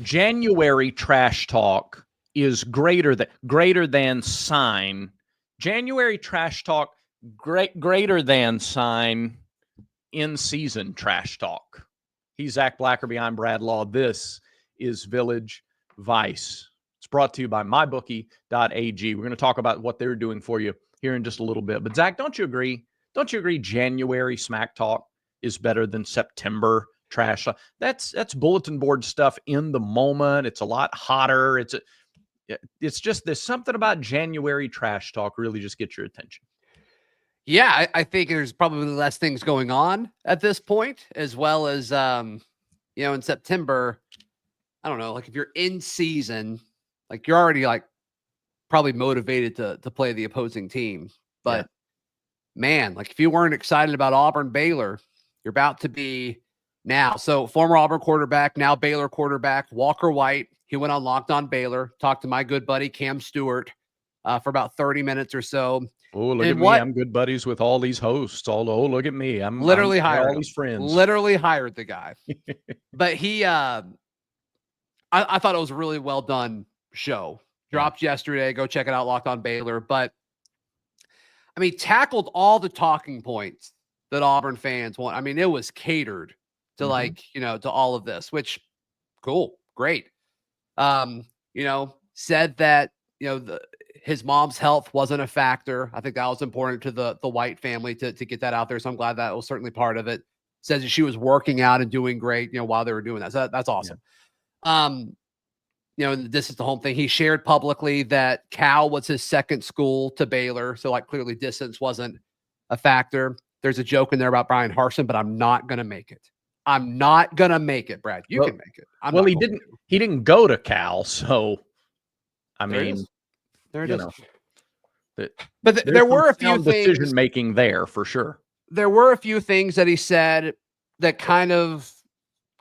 January trash talk is greater than sign. January trash talk greater than sign in season trash talk. He's Zach Blackerby. I'm Brad Law. This is Village Vice. It's brought to you by mybookie.ag. We're going to talk about what they're doing for you here in just a little bit. But Zach, don't you agree? Don't you agree January smack talk is better than September trash talk? That's bulletin board stuff in the moment. It's a lot hotter. It's just there's something about January trash talk really just gets your attention. Yeah, I think there's probably less things going on at this point, as well as, in September, I don't know, like if you're in season, like you're already like probably motivated to play the opposing team. But man, like if you weren't excited about Auburn Baylor, you're about to be now. So former Auburn quarterback, now Baylor quarterback, Walker White, he went on Locked On Baylor, talked to my good buddy Cam Stewart for about 30 minutes or so. Oh, look at me. I'm good buddies with all these hosts. Look at me. I'm hired all these friends. Literally hired the guy. But he I thought it was a really well done show. Dropped yesterday. Go check it out, Locked On Baylor. But I mean, tackled all the talking points that Auburn fans want. I mean, it was catered to to all of this, which cool, great. Said that, his mom's health wasn't a factor. I think that was important to the White family to get that out there. So I'm glad that was certainly part of it. Says that she was working out and doing great, while they were doing that. So that's awesome. This is the home thing. He shared publicly that Cal was his second school to Baylor. So like clearly distance wasn't a factor. There's a joke in there about Brian Harsin, but I'm not going to make it. I'm not going to make it, Brad. You can make it. He didn't go to Cal. So, I mean, there it is. But there were a few things. Decision making there for sure. There were a few things that he said that kind of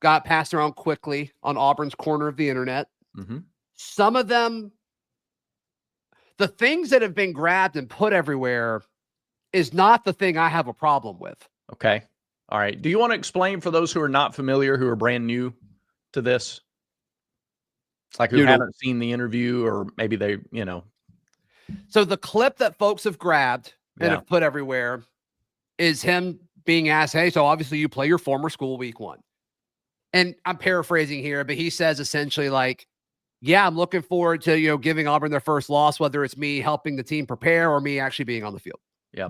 got passed around quickly on Auburn's corner of the internet. Mm-hmm. Some of them, the things that have been grabbed and put everywhere is not the thing I have a problem with. Okay. All right. Do you want to explain for those who are not familiar, who are brand new to this? Like who haven't seen the interview, or maybe they, So the clip that folks have grabbed and have put everywhere is him being asked, hey, so obviously you play your former school week 1. And I'm paraphrasing here, but he says essentially like, yeah, I'm looking forward to, giving Auburn their first loss, whether it's me helping the team prepare or me actually being on the field. Yeah.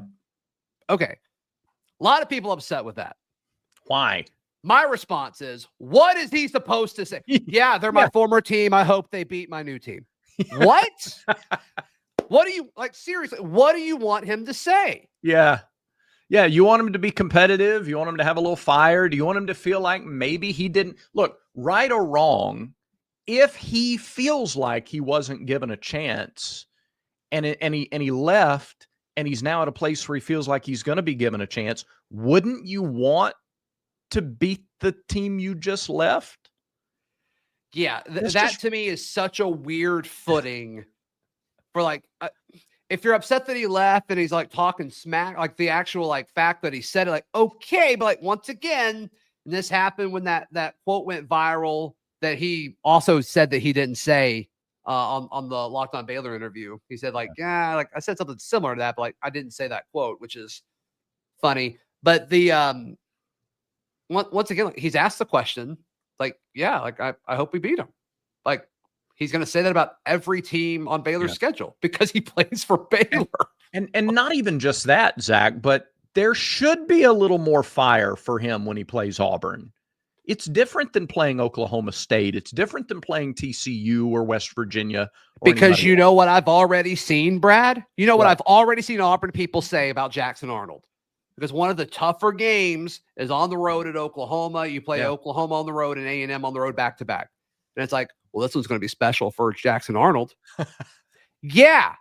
Okay. A lot of people upset with that. Why? My response is, what is he supposed to say? Yeah, they're my former team. I hope they beat my new team. What? What do you seriously, what do you want him to say? Yeah. Yeah. You want him to be competitive? You want him to have a little fire? Do you want him to feel like maybe he didn't look right or wrong? If he feels like he wasn't given a chance and he left and he's now at a place where he feels like he's going to be given a chance, wouldn't you want to beat the team you just left? Yeah, that to me is such a weird footing for if you're upset that he left and he's like talking smack, like the actual fact that he said it, like, okay, but once again, and this happened when that quote went viral that he also said that he didn't say on the Locked On Baylor interview. He said I said something similar to that, but I didn't say that quote, which is funny. But the once again, he's asked the question, I hope we beat him. He's going to say that about every team on Baylor's schedule because he plays for Baylor. And not even just that, Zach, but there should be a little more fire for him when he plays Auburn. It's different than playing Oklahoma State. It's different than playing TCU or West Virginia. Because you know what I've already seen, Brad? You know what I've already seen Auburn people say about Jackson Arnold? Because one of the tougher games is on the road at Oklahoma. You play Oklahoma on the road and A&M on the road back-to-back. And it's like, well, this one's going to be special for Jackson Arnold. Yeah.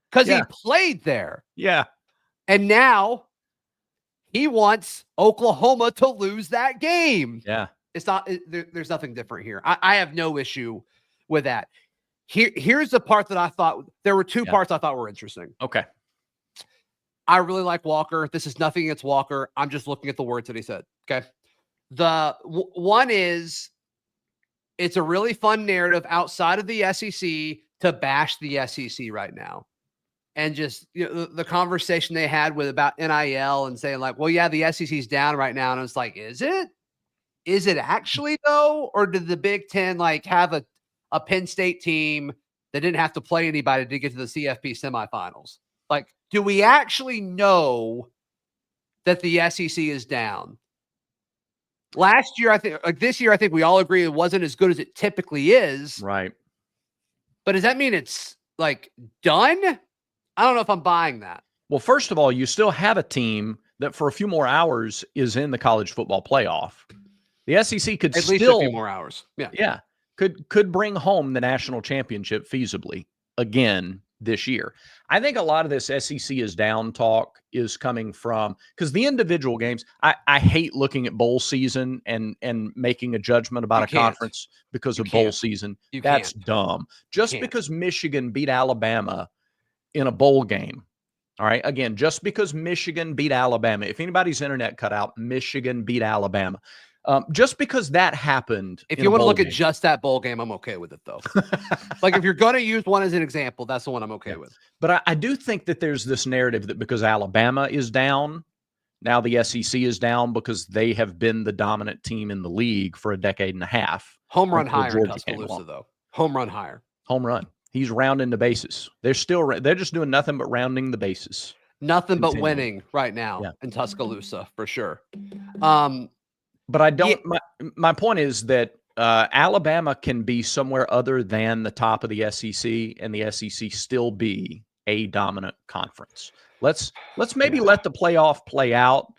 Because he played there. Yeah. And now he wants Oklahoma to lose that game. Yeah. It's not, there's nothing different here. I have no issue with that. Here's the part that I thought, there were two parts I thought were interesting. Okay. I really like Walker. This is nothing against Walker. I'm just looking at the words that he said. Okay. The one is it's a really fun narrative outside of the SEC to bash the SEC right now. And just, you know, the conversation they had with about NIL and saying like, well, yeah, the SEC's down right now. And it's like, is it? Is it actually though? Or did the Big Ten like have a Penn State team that didn't have to play anybody to get to the CFP semifinals? Like, do we actually know that the SEC is down? Last year, I think, like this year, I think we all agree it wasn't as good as it typically is. Right. But does that mean it's like done? I don't know if I'm buying that. Well, first of all, you still have a team that for a few more hours is in the college football playoff. The SEC could at least still, a few more hours. Yeah. Could bring home the national championship feasibly again this year. I think a lot of this SEC is down talk is coming from because the individual games, I hate looking at bowl season and making a judgment about a conference because of bowl season. That's dumb. Just because Michigan beat Alabama in a bowl game. All right. Again, just because Michigan beat Alabama, if anybody's internet cut out, Michigan beat Alabama. Just because that happened. If you want to look at just that bowl game, I'm okay with it, though. Like, if you're going to use one as an example, that's the one I'm okay with. But I do think that there's this narrative that because Alabama is down, now the SEC is down because they have been the dominant team in the league for a decade and a half. Home run higher in Tuscaloosa, though. Home run higher. Home run. He's rounding the bases. They're just doing nothing but rounding the bases. Nothing but winning right now in Tuscaloosa, for sure. But I don't. My point is that Alabama can be somewhere other than the top of the SEC, and the SEC still be a dominant conference. Let's maybe let the playoff play out,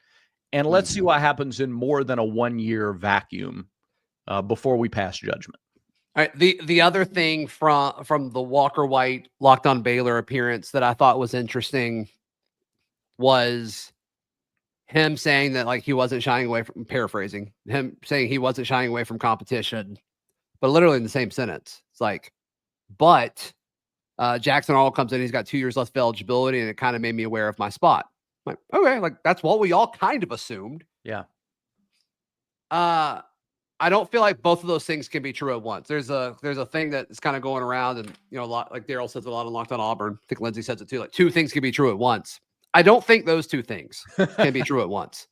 and let's see what happens in more than a 1-year vacuum before we pass judgment. All right. The other thing from the Walker White Locked on Baylor appearance that I thought was interesting was him saying that like he wasn't shying away from, paraphrasing, him saying he wasn't shying away from competition, but literally in the same sentence. It's like, but Jackson Arnold comes in, he's got 2 years left of eligibility, and it kind of made me aware of my spot. I'm like, okay, like that's what we all kind of assumed. Yeah. I don't feel like both of those things can be true at once. There's a thing that's kind of going around, and you know, a lot like Daryl says a lot on Locked on Auburn. I think Lindsay says it too. Like, two things can be true at once. I don't think those two things can be true at once.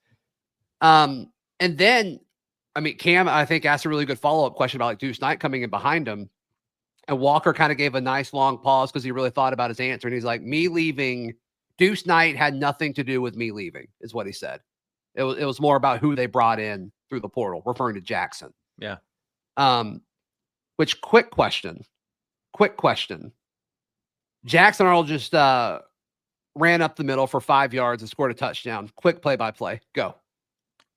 And then, I mean, Cam, I think, asked a really good follow-up question about like Deuce Knight coming in behind him. And Walker kind of gave a nice long pause because he really thought about his answer. And he's like, me leaving, Deuce Knight had nothing to do with me leaving, is what he said. It was more about who they brought in through the portal, referring to Jackson. Yeah. Which, quick question. Jackson Arnold just ran up the middle for 5 yards and scored a touchdown. Quick play-by-play. Go.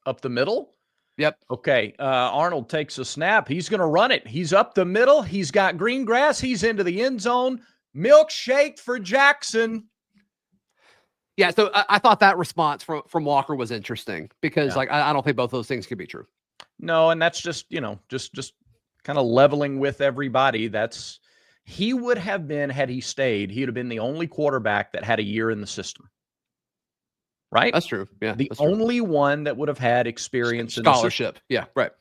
Up the middle? Yep. Okay. Arnold takes a snap. He's going to run it. He's up the middle. He's got green grass. He's into the end zone. Milkshake for Jackson. Yeah, so I thought that response from Walker was interesting because like I don't think both those things could be true. No, and that's just, you know, just kind of leveling with everybody. He would have been, had he stayed, he would have been the only quarterback that had a year in the system. Right? That's true. Yeah. The only one that would have had experience in scholarship. The system. Yeah, right.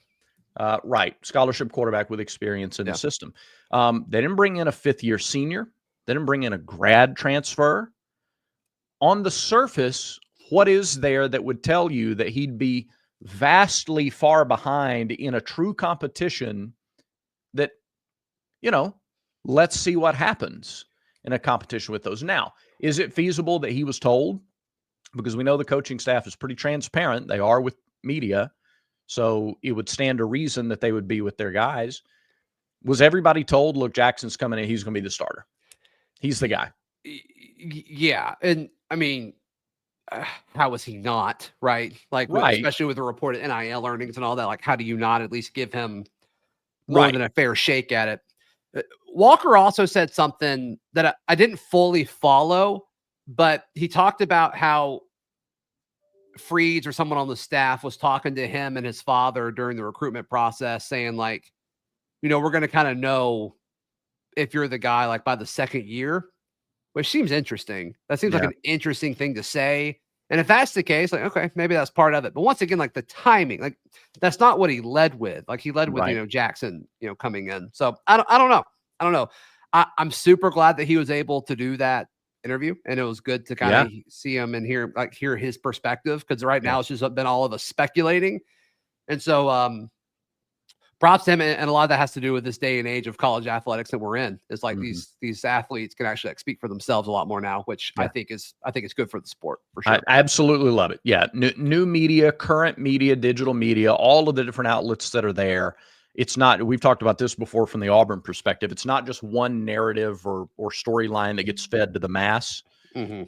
Right. Scholarship quarterback with experience in the system. They didn't bring in a fifth-year senior. They didn't bring in a grad transfer. On the surface, what is there that would tell you that he'd be vastly far behind in a true competition that, you know, let's see what happens in a competition with those. Now, is it feasible that he was told? Because we know the coaching staff is pretty transparent. They are with media. So it would stand to reason that they would be with their guys. Was everybody told, look, Jackson's coming in, he's going to be the starter? He's the guy. Yeah. And I mean, how was he not? Right. Like, especially with the reported NIL earnings and all that. Like, how do you not at least give him more than a fair shake at it? Walker also said something that I didn't fully follow, but he talked about how Freeds or someone on the staff was talking to him and his father during the recruitment process, saying like, you know, we're going to kind of know if you're the guy like by the second year, which seems interesting. That seems like an interesting thing to say. And if that's the case, like, okay, maybe that's part of it. But once again, like the timing, like that's not what he led with. Like he led with, Right. Jackson, coming in. So I don't know. I don't know. I'm super glad that he was able to do that interview, and it was good to kind Yeah. of see him and hear his perspective, because right Yeah. now it's just been all of us speculating. And so props to him, and a lot of that has to do with this day and age of college athletics that we're in. It's like Mhm. these athletes can actually speak for themselves a lot more now, which Yeah. I think is good for the sport for I sure. absolutely love it. Yeah. New media, current media, digital media, all of the different outlets that are there. It's not, we've talked about this before from the Auburn perspective. It's not just one narrative or storyline that gets fed to the mass. Mm-hmm.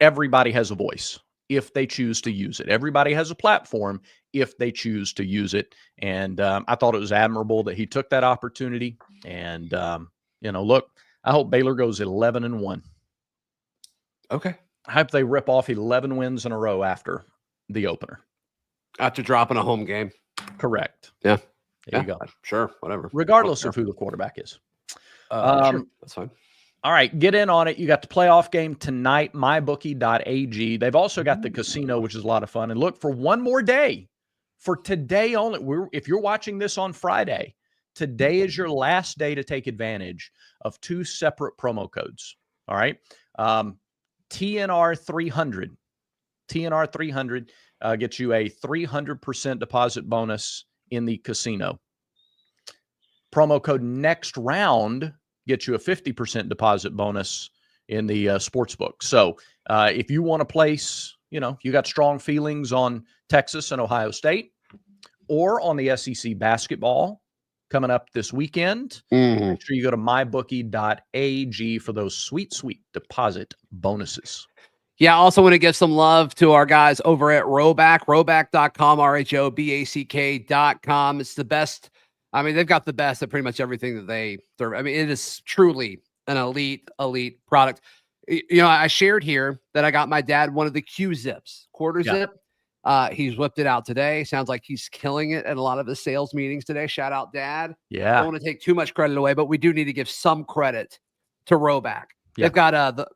Everybody has a voice if they choose to use it. Everybody has a platform if they choose to use it. And I thought it was admirable that he took that opportunity. And, look, I hope Baylor goes 11-1. Okay. I hope they rip off 11 wins in a row after the opener. After dropping a home game. Correct. Yeah. There you go. Sure. Whatever. Regardless of who the quarterback is. Sure. That's fine. All right, get in on it. You got the playoff game tonight, mybookie.ag. They've also got the casino, which is a lot of fun. And look, for one more day, for today only, if you're watching this on Friday, today is your last day to take advantage of 2 separate promo codes. All right. TNR300. TNR300 gets you a 300% deposit bonus in the casino. Promo code next round gets you a 50% deposit bonus in the sports book. So if you want to place, you got strong feelings on Texas and Ohio State or on the SEC basketball coming up this weekend, make sure you go to mybookie.ag for those sweet, sweet deposit bonuses. Yeah, I also want to give some love to our guys over at Roback, roback.com, RHOBACK.com. It's the best. I mean, they've got the best at pretty much everything that they serve. I mean, it is truly an elite product. I shared here that I got my dad one of the Q-Zips, quarter zip. He's whipped it out today. Sounds like he's killing it at a lot of the sales meetings today. Shout out, Dad. Yeah. Don't want to take too much credit away, but we do need to give some credit to Roback. Yeah. They've got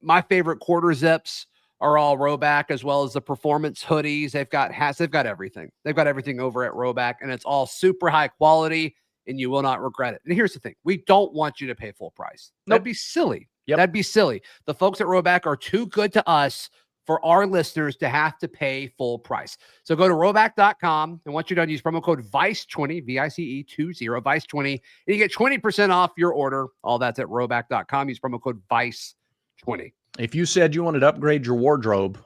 my favorite quarter zips are all Roback, as well as the performance hoodies. They've got hats. They've got everything. They've got everything over at Roback, and it's all super high quality, and you will not regret it. And here's the thing. We don't want you to pay full price. That'd be silly. Yep. That'd be silly. The folks at Roback are too good to us for our listeners to have to pay full price. So go to roback.com, and once you're done, use promo code VICE20, VICE20, VICE20, and you get 20% off your order. All that's at roback.com. Use promo code VICE20. If you said you wanted to upgrade your wardrobe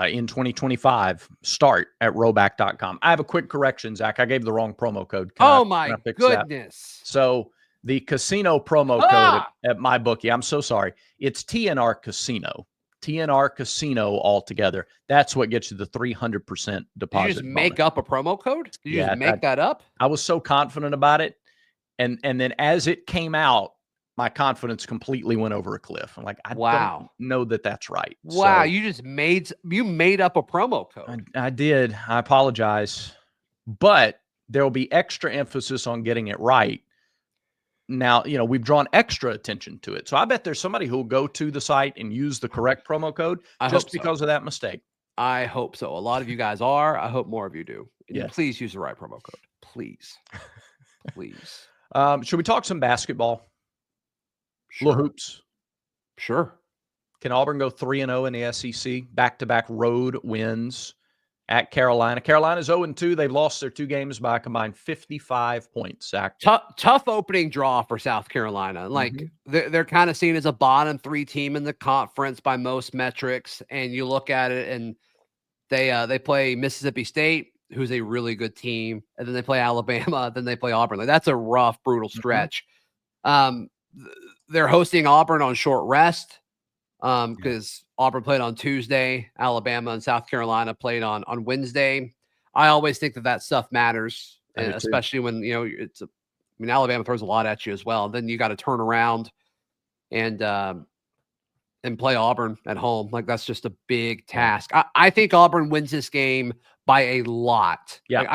in 2025, start at roback.com. I have a quick correction, Zach. I gave the wrong promo code. My goodness. That? So the casino promo code at MyBookie, I'm so sorry. It's TNR Casino. TNR Casino altogether. That's what gets you the 300% deposit. Did you just make up a promo code? Did you just make that up? I was so confident about it. And then as it came out, my confidence completely went over a cliff. I'm like, I don't know that that's right. Wow. So, you made up a promo code. I did. I apologize. But there'll be extra emphasis on getting it right. Now, we've drawn extra attention to it. So I bet there's somebody who will go to the site and use the correct promo code just because of that mistake. I hope so. A lot of you guys are. I hope more of you do. Yes. Please use the right promo code. Please. Please. Should we talk some basketball? Sure. Little hoops. Sure. Can Auburn go 3-0 in the SEC? Back-to-back road wins at Carolina. Carolina's 0-2. They've lost their 2 games by a combined 55 points, Zach. Tough opening draw for South Carolina. Like, they're kind of seen as a bottom 3 team in the conference by most metrics. And you look at it, and they play Mississippi State, who's a really good team. And then they play Alabama. Then they play Auburn. Like, that's a rough, brutal stretch. They're hosting Auburn on short rest because Auburn played on Tuesday. Alabama and South Carolina played on Wednesday. I always think that stuff matters, especially when, Alabama throws a lot at you as well. Then you got to turn around and play Auburn at home. Like, that's just a big task. I think Auburn wins this game by a lot. Yeah. Like,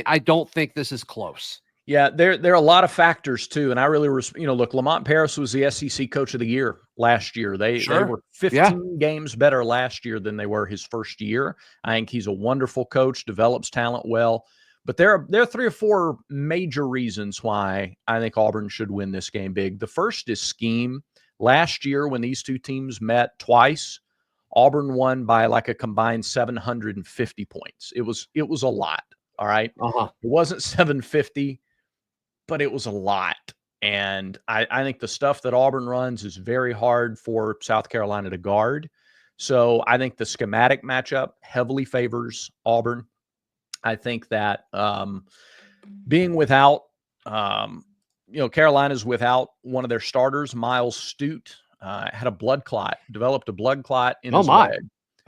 I don't think this is close. Yeah, there are a lot of factors too, and I really, look, Lamont Paris was the SEC Coach of the Year last year. They were 15 games better last year than they were his first year. I think he's a wonderful coach, develops talent well. But there are 3 or 4 major reasons why I think Auburn should win this game big. The first is scheme. Last year, when these two teams met twice, Auburn won by like a combined 750 points. It was a lot. All right. It wasn't 750. But it was a lot. And I think the stuff that Auburn runs is very hard for South Carolina to guard. So I think the schematic matchup heavily favors Auburn. I think that being without, Carolina's without one of their starters, Miles Stute, had a blood clot, developed a blood clot in his leg.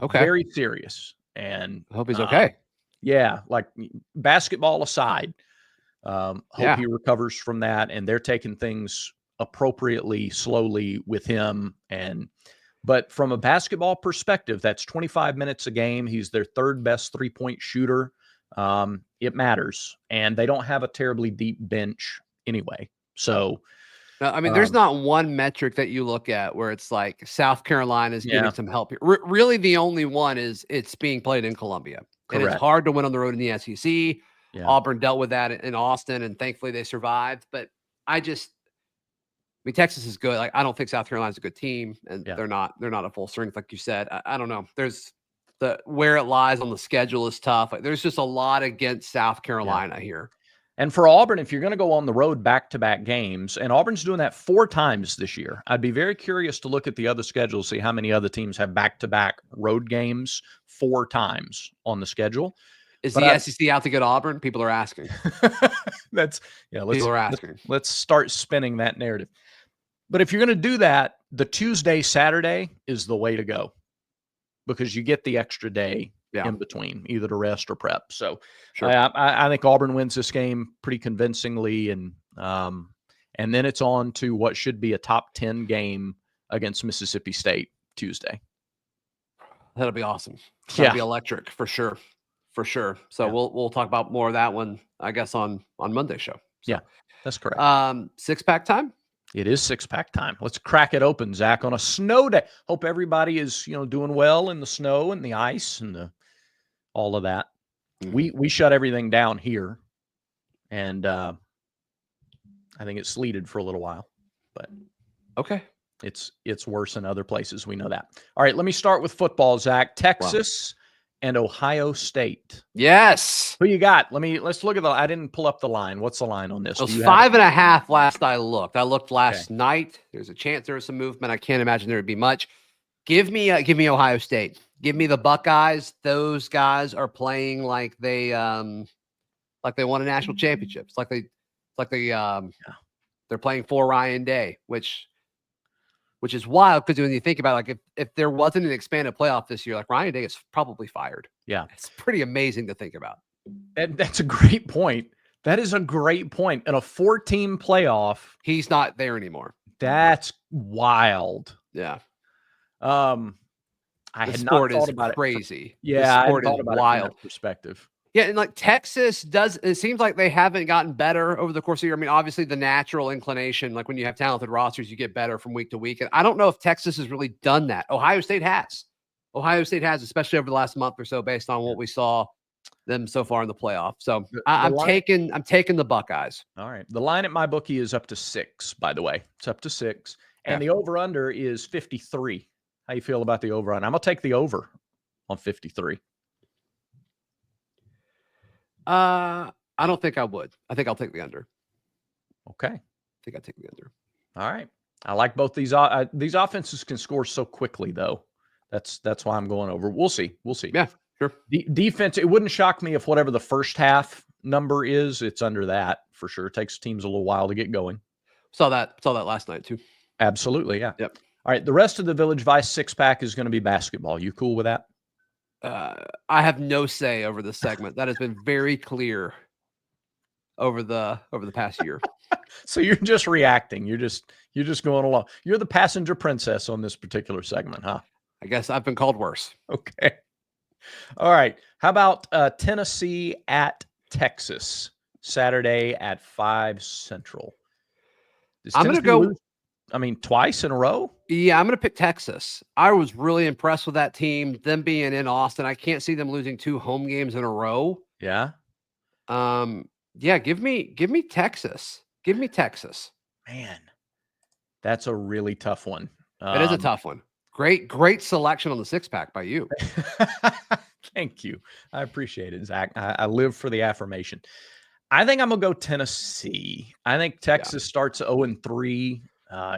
Okay. Very serious. And I hope he's okay. Yeah. Like basketball aside, hope he recovers from that, and they're taking things appropriately slowly with him. But from a basketball perspective, that's 25 minutes a game. He's their 3rd best 3-point shooter. It matters, and they don't have a terribly deep bench anyway. So, I mean, there's not one metric that you look at where it's like South Carolina is getting some help here. Really, the only one is it's being played in Columbia. Correct. And it's hard to win on the road in the SEC. Yeah. Auburn dealt with that in Austin, and thankfully they survived. But Texas is good. Like, I don't think South Carolina's a good team, and they're not a full strength, like you said. I don't know. There's where it lies on the schedule is tough. Like, there's just a lot against South Carolina here. And for Auburn, if you're going to go on the road back-to-back games, and Auburn's doing that 4 times this year, I'd be very curious to look at the other schedules, see how many other teams have back-to-back road games 4 times on the schedule. Is the SEC out to get Auburn? People are asking. People are asking. Let's start spinning that narrative. But if you're going to do that, the Tuesday, Saturday is the way to go, because you get the extra day in between, either to rest or prep. So I think Auburn wins this game pretty convincingly, and then it's on to what should be a top 10 game against Mississippi State Tuesday. That'll be awesome. That'll be electric for sure. For sure. So we'll talk about more of that one, I guess, on Monday's show. So, yeah, that's correct. 6-pack time? It is 6-pack time. Let's crack it open, Zach, on a snow day. Hope everybody is, doing well in the snow and the ice and all of that. Mm-hmm. We shut everything down here, and I think it sleeted for a little while, but okay. It's worse in other places. We know that. All right, let me start with football, Zach. Texas and Ohio State. Yes. Who you got? Let's look at I didn't pull up the line. What's the line on this? It was 5.5 last I looked. I looked last night. There's a chance there was some movement. I can't imagine there would be much. Give me Ohio State. Give me the Buckeyes. Those guys are playing like they won a national championship. They're playing for Ryan Day, which is wild, because when you think about, like, if there wasn't an expanded playoff this year, like, Ryan Day is probably fired. Yeah. It's pretty amazing to think about. And that's a great point. That is a great point. In a 4-team playoff, he's not there anymore. That's wild. Yeah. I had not thought about it. Crazy. Yeah, I sport is wild. From that perspective. Yeah, and like Texas it seems like they haven't gotten better over the course of the year. I mean, obviously the natural inclination, like when you have talented rosters, you get better from week to week. And I don't know if Texas has really done that. Ohio State has, especially over the last month or so, based on what we saw them so far in the playoff. So I'm taking the Buckeyes. All right. The line at my bookie is up to 6, by the way. It's up to 6. And the over-under is 53. How you feel about the over-under? I'm going to take the over on 53. I don't think I would. I think I'll take the under. Okay. I think I'll take the under. All right. I like both these offenses can score so quickly, though. That's why I'm going over. We'll see. Yeah, sure. Defense, it wouldn't shock me if whatever the first half number is, it's under that for sure. It takes teams a little while to get going. Saw that last night too. Absolutely, yeah. Yep. All right, the rest of the Village Vice 6-pack is going to be basketball. You cool with that? I have no say over this segment. That has been very clear over the past year. So you're just reacting. You're just going along. You're the passenger princess on this particular segment, huh? I guess I've been called worse. Okay. All right. How about Tennessee at Texas? Saturday at 5 Central. Does I'm going to Tennessee go. lose, I mean, twice in a row? Yeah, I'm going to pick Texas. I was really impressed with that team, them being in Austin. I can't see them losing 2 home games in a row. Yeah. Yeah, give me Texas. Give me Texas. Man, that's a really tough one. It is a tough one. Great selection on the 6-pack by you. Thank you. I appreciate it, Zach. I live for the affirmation. I think I'm going to go Tennessee. I think Texas starts 0-3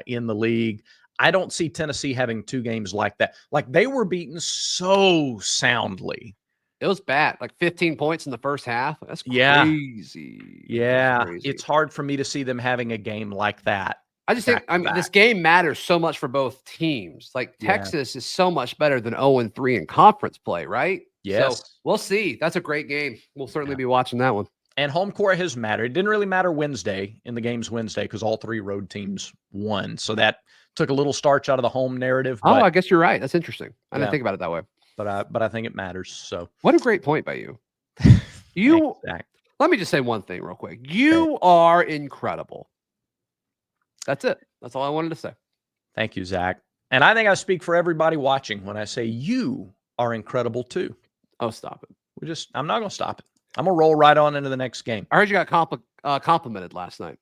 in the league. I don't see Tennessee having 2 games like that. Like, they were beaten so soundly. It was bad. Like 15 points in the first half. That's crazy. Yeah. That's crazy. It's hard for me to see them having a game like that. I just think, this game matters so much for both teams. Like, Texas is so much better than 0-3 in conference play, right? Yes. So we'll see. That's a great game. We'll certainly be watching that one. And home court has mattered. It didn't really matter Wednesday in the games Wednesday because all 3 road teams won. So that took a little starch out of the home narrative. Oh, I guess you're right. That's interesting. I didn't think about it that way. But I think it matters. So what a great point by you. Let me just say one thing real quick. You are incredible. That's it. That's all I wanted to say. Thank you, Zach. And I think I speak for everybody watching when I say you are incredible too. Oh, stop it. I'm not going to stop it. I'm going to roll right on into the next game. I heard you got complimented last night.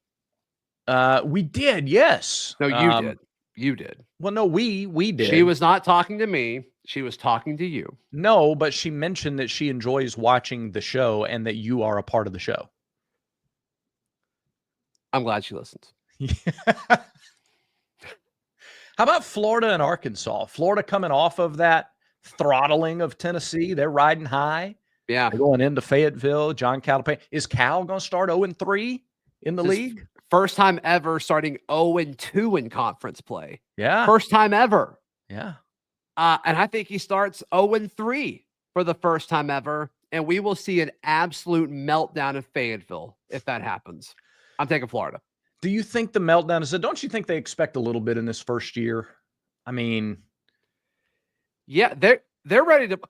We did, yes. No, you did. You did. Well, no, we did. She was not talking to me. She was talking to you. No, but she mentioned that she enjoys watching the show and that you are a part of the show. I'm glad she listens. How about Florida and Arkansas? Florida coming off of that throttling of Tennessee. They're riding high. Yeah. They're going into Fayetteville. John Calipari. Is Cal going to start 0-3 in the league? First time ever starting 0-2 in conference play. Yeah. First time ever. Yeah. And I think he starts 0-3 for the first time ever. And we will see an absolute meltdown in Fayetteville if that happens. I'm taking Florida. Do you think the meltdown is? Don't you think they expect a little bit in this first year? I mean, yeah, they're ready to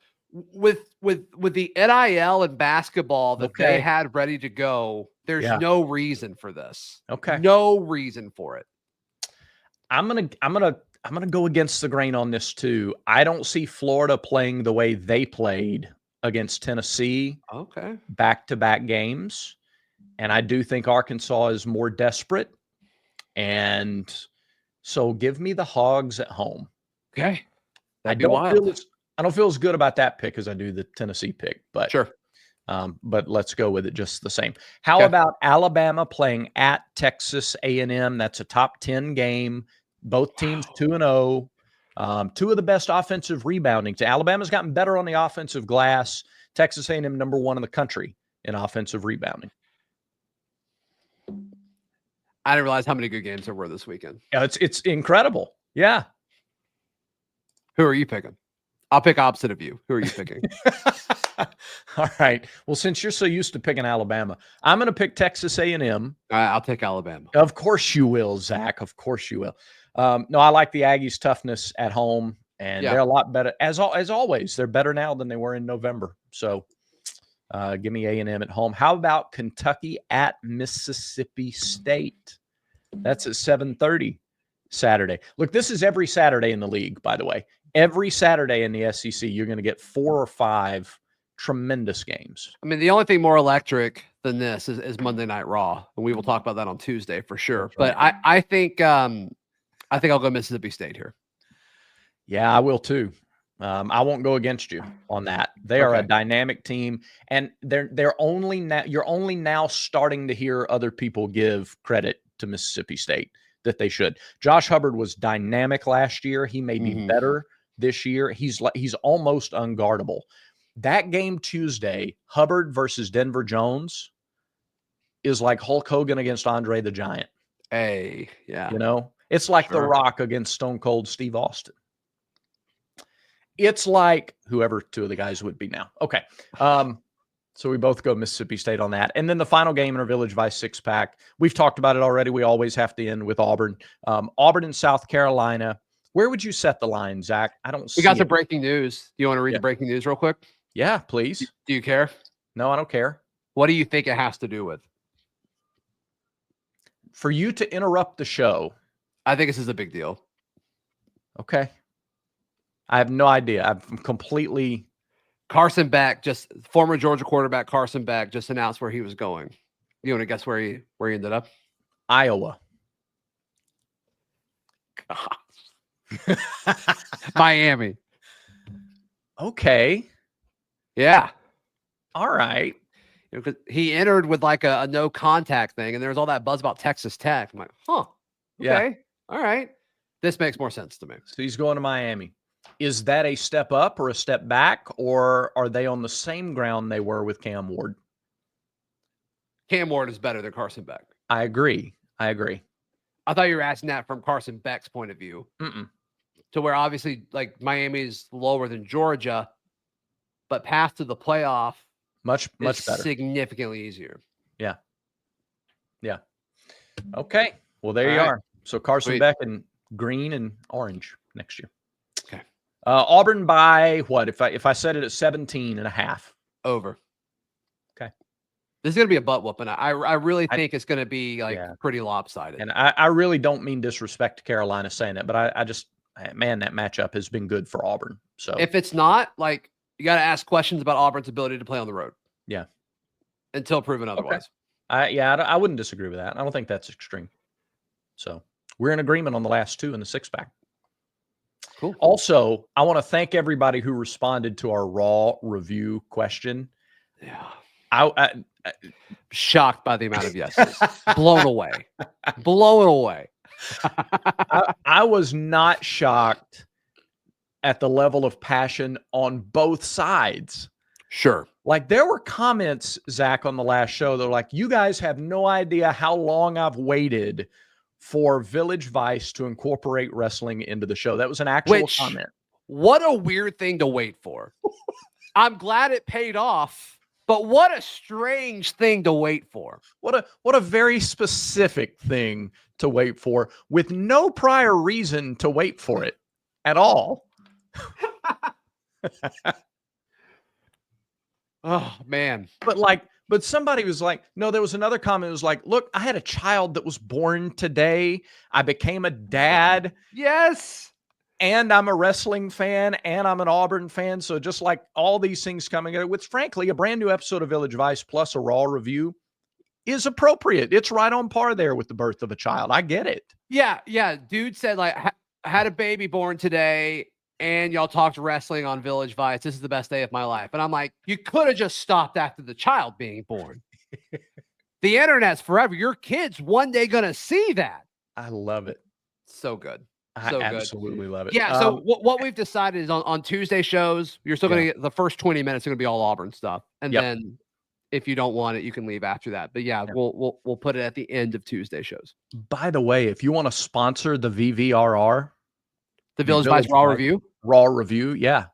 with the NIL and basketball that they had ready to go. There's no reason for this. Okay, no reason for it. I'm gonna go against the grain on this too. I don't see Florida playing the way they played against Tennessee. Okay, back-to-back games. And I do think Arkansas is more desperate. And so give me the Hogs at home. Okay. I don't feel as good about that pick as I do the Tennessee pick, but sure. But let's go with it just the same. How about Alabama playing at Texas A&M? That's a top 10 game. Both teams 2-0. 2 of the best offensive rebounding. Alabama's gotten better on the offensive glass. Texas A&M number 1 in the country in offensive rebounding. I didn't realize how many good games there were this weekend. Yeah, it's incredible. Yeah. Who are you picking? I'll pick opposite of you. Who are you picking? All right. Well, since you're so used to picking Alabama, I'm going to pick Texas A&M. I'll take Alabama. Of course you will, Zach. Of course you will. No, I like the Aggies' toughness at home, and they're a lot better. As always, they're better now than they were in November. So give me A&M at home. How about Kentucky at Mississippi State? That's at 7:30 Saturday. Look, this is every Saturday in the league, by the way. Every Saturday in the SEC, you're going to get 4 or 5 tremendous games. I mean, the only thing more electric than this is Monday Night Raw, and we will talk about that on Tuesday for sure. But I think I'll go Mississippi State here. Yeah, I will too. I won't go against you on that. They are a dynamic team, and they're only now. You're only now starting to hear other people give credit to Mississippi State that they should. Josh Hubbard was dynamic last year. He may be better this year. He's almost unguardable. That game Tuesday, Hubbard versus Denver Jones, is like Hulk Hogan against Andre the Giant. Hey, yeah. You know, it's like The Rock against Stone Cold Steve Austin. It's like whoever 2 of the guys would be now. Okay. So we both go Mississippi State on that. And then the final game in our Village Vice 6-pack. We've talked about it already. We always have to end with Auburn. Auburn and South Carolina. Where would you set the line, Zach? I don't see We got the breaking news. Do you want to read the breaking news real quick? Yeah, please. Do you care? No, I don't care. What do you think it has to do with? for you to interrupt the show. I think this is a big deal. Okay. I have no idea. I'm completely. Carson Beck, former Georgia quarterback Carson Beck, just announced where he was going. You want to guess where he ended up? Iowa. Miami. Okay. Yeah. All right. Because he entered with like a no contact thing, and there was all that buzz about Texas Tech. I'm like, huh. Okay. Yeah. All right. This makes more sense to me. So he's going to Miami. Is that a step up or a step back, or are they on the same ground they were with Cam Ward? Cam Ward is better than Carson Beck. I agree. I thought you were asking that from Carson Beck's point of view. To where obviously like Miami's lower than Georgia, but path to the playoff much better, significantly easier. Yeah. Okay. Well, there you are. So Carson Beck and green and orange next year. Okay. Auburn by what? If I said it at 17.5. Over. Okay. This is going to be a butt whooping. I really think it's going to be pretty lopsided. And I really don't mean disrespect to Carolina saying that, but I just, man, that matchup has been good for Auburn. So if it's not, like, you got to ask questions about Auburn's ability to play on the road. Yeah. Until proven otherwise. Okay. I wouldn't disagree with that. I don't think that's extreme. So we're in agreement on the last two in the 6-pack. Cool. Also, I want to thank everybody who responded to our raw review question. Yeah. I shocked by the amount of yeses. Blown away. I was not shocked at the level of passion on both sides. Sure. Like there were comments, Zach, on the last show. They're like, you guys have no idea how long I've waited for Village Vice to incorporate wrestling into the show. That was an actual comment. What a weird thing to wait for. I'm glad it paid off, but what a strange thing to wait for. What a very specific thing to wait for with no prior reason to wait for it at all. Oh, man. But somebody was like, no, there was another comment. It was like, look, I had a child that was born today. I became a dad. Yes. And I'm a wrestling fan and I'm an Auburn fan. So just like all these things coming together with, frankly, a brand new episode of Village Vice plus a raw review is appropriate. It's right on par there with the birth of a child. I get it. Yeah. Yeah. Dude said like, had a baby born today. And y'all talked wrestling on Village Vice. This is the best day of my life. And I'm like, you could have just stopped after the child being born. The internet's forever. Your kid's one day going to see that. I love it. So good. I absolutely love it. Yeah. So what we've decided is on Tuesday shows, you're still going to get the first 20 minutes are going to be all Auburn stuff. And then if you don't want it, you can leave after that. But we'll put it at the end of Tuesday shows. By the way, if you want to sponsor the VVRR, the Village Vice Raw Review? Raw Review, yeah.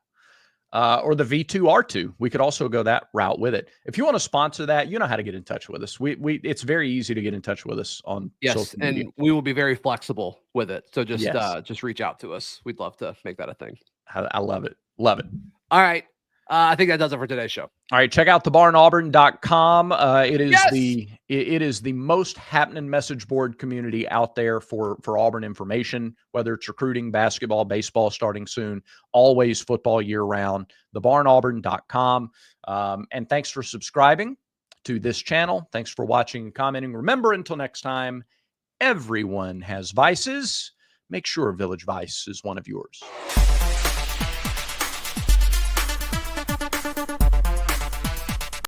Or the V2R2. We could also go that route with it. If you want to sponsor that, you know how to get in touch with us. It's very easy to get in touch with us on social media. And we will be very flexible with it. So just reach out to us. We'd love to make that a thing. I love it. Love it. All right. I think that does it for today's show. All right, check out thebarnauburn.com. It is the most happening message board community out there for Auburn information, whether it's recruiting, basketball, baseball starting soon, always football year round. Thebarnauburn.com. And thanks for subscribing to this channel. Thanks for watching and commenting. Remember, until next time, everyone has vices. Make sure Village Vice is one of yours.